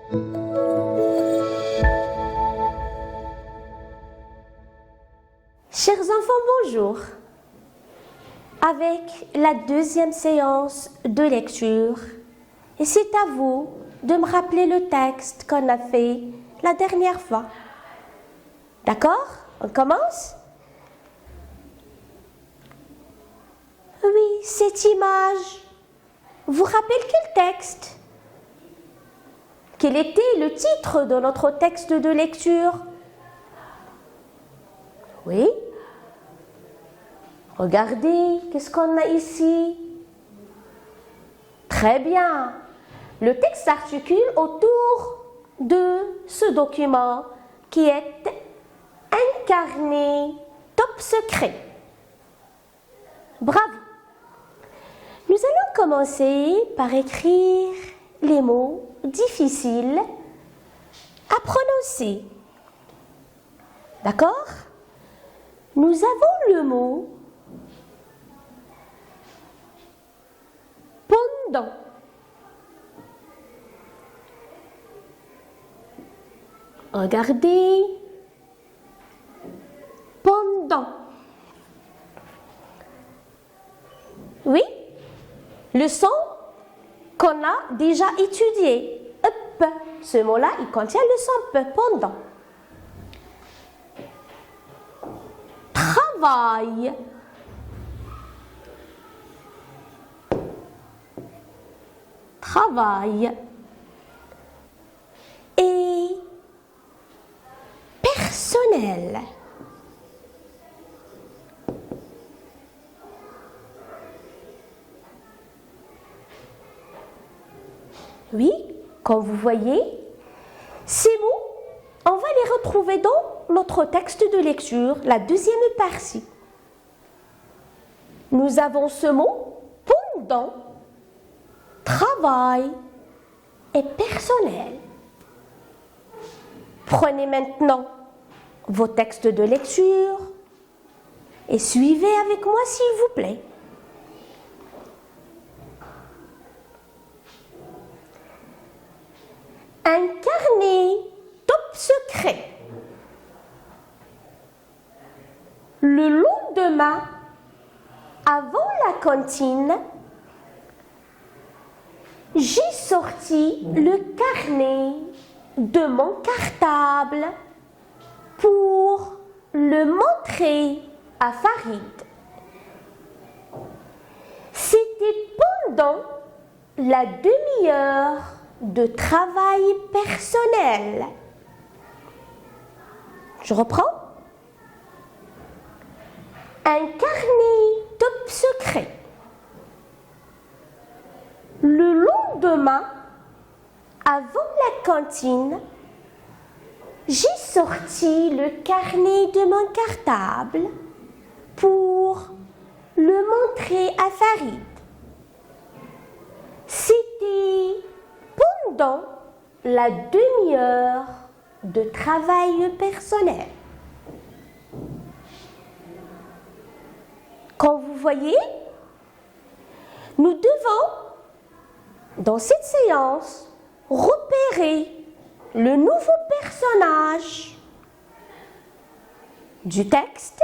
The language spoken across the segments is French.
Chers enfants, bonjour. Avec la deuxième séance de lecture, et c'est à vous de me rappeler le texte qu'on a fait la dernière fois. D'accord? On commence? Oui, cette image vous rappelle quel texte? Quel était le titre de notre texte de lecture? Oui? Regardez, qu'est-ce qu'on a ici? Très bien. Le texte s'articule autour de ce document qui est un carnet top secret. Bravo. Nous allons commencer par écrire les mots difficiles à prononcer. D'accord? Nous avons le mot pendant. Regardez. Pendant. Oui, le son qu'on a déjà étudié. Up. Ce mot-là, il contient le son P, pendant. Travail. Travail. Et personnel. Oui, comme vous voyez, ces mots, on va les retrouver dans notre texte de lecture, la deuxième partie. Nous avons ce mot pendant, travail et personnel. Prenez maintenant vos textes de lecture et suivez avec moi s'il vous plaît. Un carnet top secret. Le lendemain, avant la cantine, j'ai sorti le carnet de mon cartable pour le montrer à Farid. C'était pendant la demi-heure de travail personnel. Je reprends. Un carnet top secret. Le lendemain, avant la cantine, j'ai sorti le carnet de mon cartable pour le montrer à Farid. C'était pendant la demi-heure de travail personnel. Comme vous voyez, nous devons, dans cette séance, repérer le nouveau personnage du texte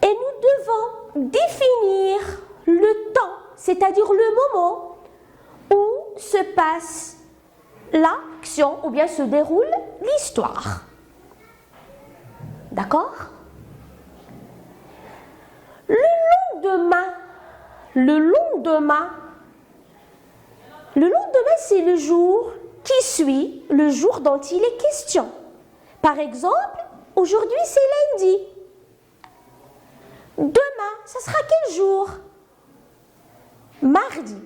et nous devons définir le temps, c'est-à-dire le moment où se passe l'action ou bien se déroule l'histoire. D'accord? Le lendemain, c'est le jour qui suit le jour dont il est question. Par exemple, aujourd'hui c'est lundi. Demain, ça sera quel jour? Mardi.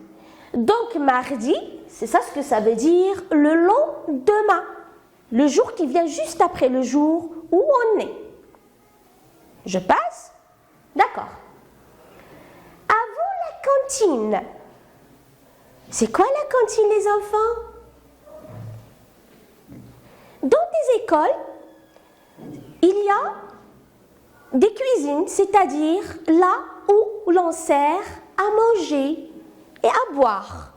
Donc mardi, c'est ça ce que ça veut dire, le lendemain. Le jour qui vient juste après le jour où on est. Je passe? D'accord. Avant la cantine. C'est quoi la cantine, les enfants? Dans des écoles, il y a des cuisines, c'est-à-dire là où l'on sert à manger et à boire.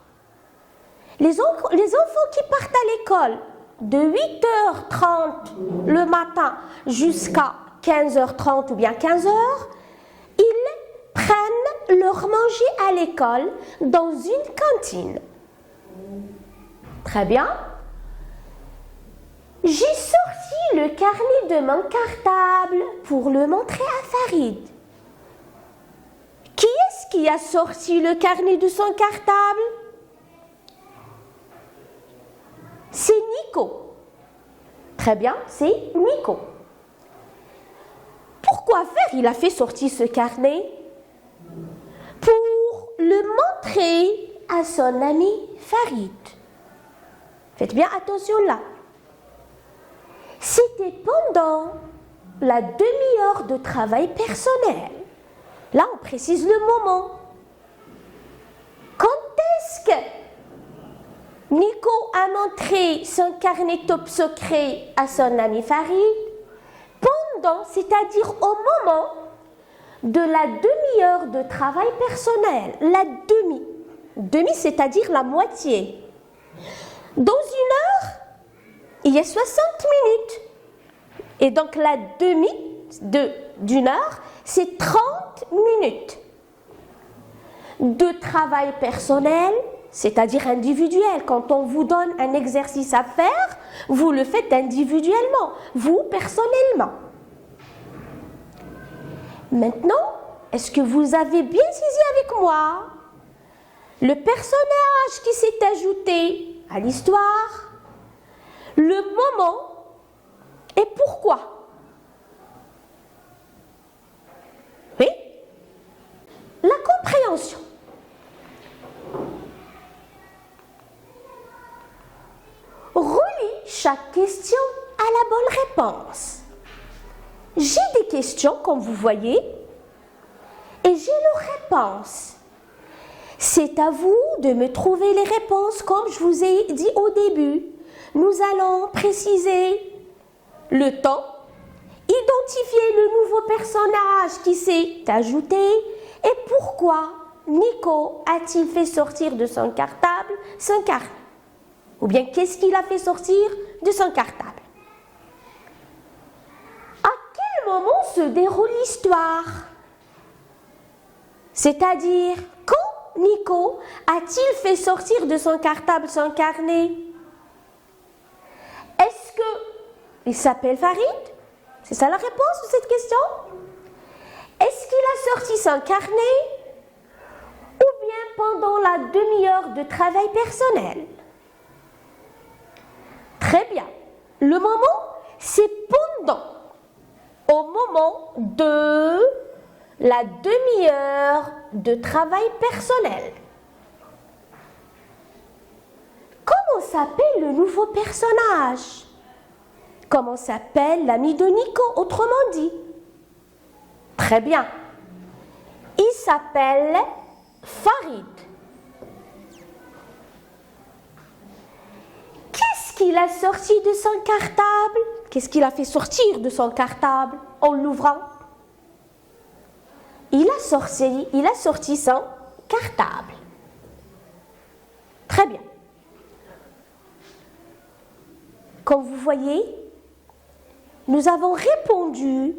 Les enfants qui partent à l'école de 8h30 le matin jusqu'à 15h30 ou bien 15h, ils prennent leur manger à l'école dans une cantine. Très bien. J'ai sorti le carnet de mon cartable pour le montrer à Farid. Qui est-ce qui a sorti le carnet de son cartable? C'est Nico. Très bien, c'est Nico. Pourquoi faire? Il a fait sortir ce carnet pour le montrer à son ami Farid. Faites bien attention là. C'était pendant la demi-heure de travail personnel. Là, on précise le moment. Quand est-ce que Nico a montré son carnet top secret à son ami Farid? Pendant, c'est-à-dire au moment de la demi-heure de travail personnel. La demi. Demi, c'est-à-dire la moitié. Dans une heure, il y a 60 minutes. Et donc la demi d'une heure, c'est 30 minutes. De travail personnel, c'est-à-dire individuel. Quand on vous donne un exercice à faire, vous le faites individuellement, vous personnellement. Maintenant, est-ce que vous avez bien saisi avec moi le personnage qui s'est ajouté à l'histoire, le moment et pourquoi? Oui? La compréhension. Relis chaque question à la bonne réponse. J'ai des questions, comme vous voyez, et j'ai leurs réponses. C'est à vous de me trouver les réponses, comme je vous ai dit au début. Nous allons préciser le temps, identifier le nouveau personnage qui s'est ajouté et pourquoi Nico a-t-il fait sortir de son cartable son carnet. Ou bien qu'est-ce qu'il a fait sortir de son cartable. À quel moment se déroule l'histoire? C'est-à-dire, quand Nico a-t-il fait sortir de son cartable son carnet? Est-ce qu'il s'appelle Farid? C'est ça la réponse de cette question? Est-ce qu'il a sorti son carnet? Ou bien pendant la demi-heure de travail personnel? Très bien. Le moment, c'est pendant. Au moment de la demi-heure de travail personnel. Comment s'appelle le nouveau personnage? Comment s'appelle l'ami de Nico, autrement dit? Très bien. Il s'appelle Farid. Qu'est-ce qu'il a sorti de son cartable? Qu'est-ce qu'il a fait sortir de son cartable en l'ouvrant? Il a sorti son cartable. Très bien. Comme vous voyez, nous avons répondu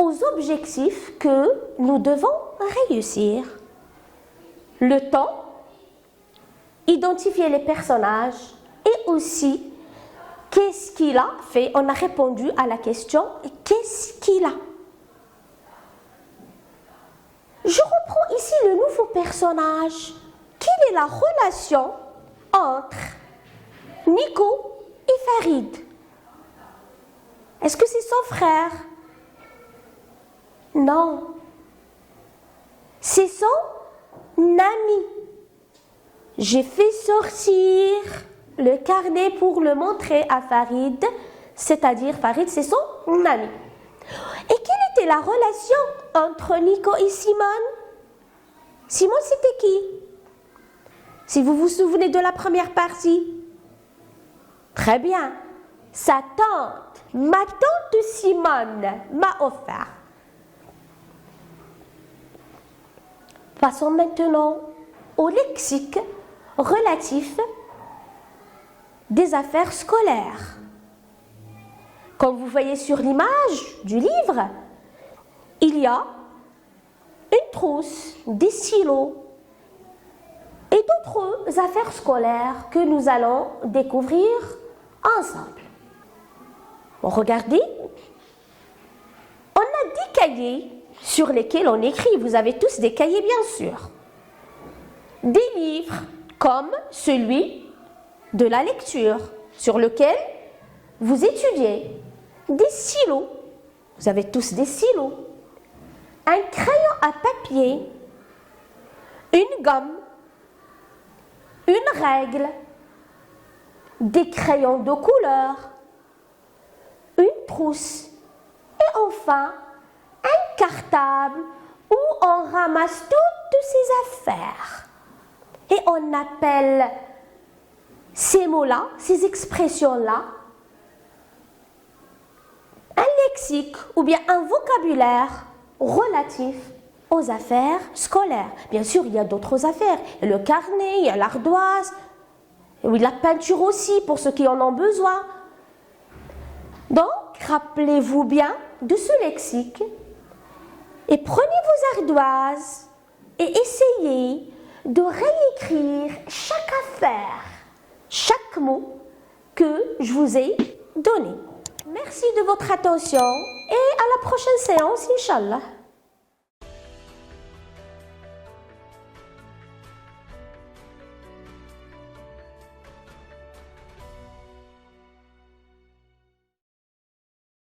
aux objectifs que nous devons réussir. Le temps, identifier les personnages et aussi qu'est-ce qu'il a fait. On a répondu à la question qu'est-ce qu'il a. Je reprends ici le nouveau personnage. Quelle est la relation entre Nico et Farid? Est-ce que c'est son frère? Non. C'est son ami. J'ai fait sortir le carnet pour le montrer à Farid, c'est-à-dire Farid, c'est son ami. Et quelle était la relation entre Nico et Simone? Simone, c'était qui? Si vous vous souvenez de la première partie. Très bien. Sa tante, ma tante Simone m'a offert. Passons maintenant au lexique relatifs des affaires scolaires. Comme vous voyez sur l'image du livre, il y a une trousse, des stylos et d'autres affaires scolaires que nous allons découvrir ensemble. Bon, regardez, on a des cahiers sur lesquels on écrit. Vous avez tous des cahiers, bien sûr. Des livres comme celui de la lecture sur lequel vous étudiez. Des stylos. Vous avez tous des stylos. Un crayon à papier. Une gomme. Une règle. Des crayons de couleur. Une trousse. Et enfin, un cartable où on ramasse toutes ces affaires. Et on appelle ces mots-là, ces expressions-là, un lexique ou bien un vocabulaire relatif aux affaires scolaires. Bien sûr, il y a d'autres affaires. Il y a le carnet, il y a l'ardoise, oui, la peinture aussi pour ceux qui en ont besoin. Donc, rappelez-vous bien de ce lexique et prenez vos ardoises et essayez de réécrire chaque affaire, chaque mot que je vous ai donné. Merci de votre attention et à la prochaine séance, Inch'Allah.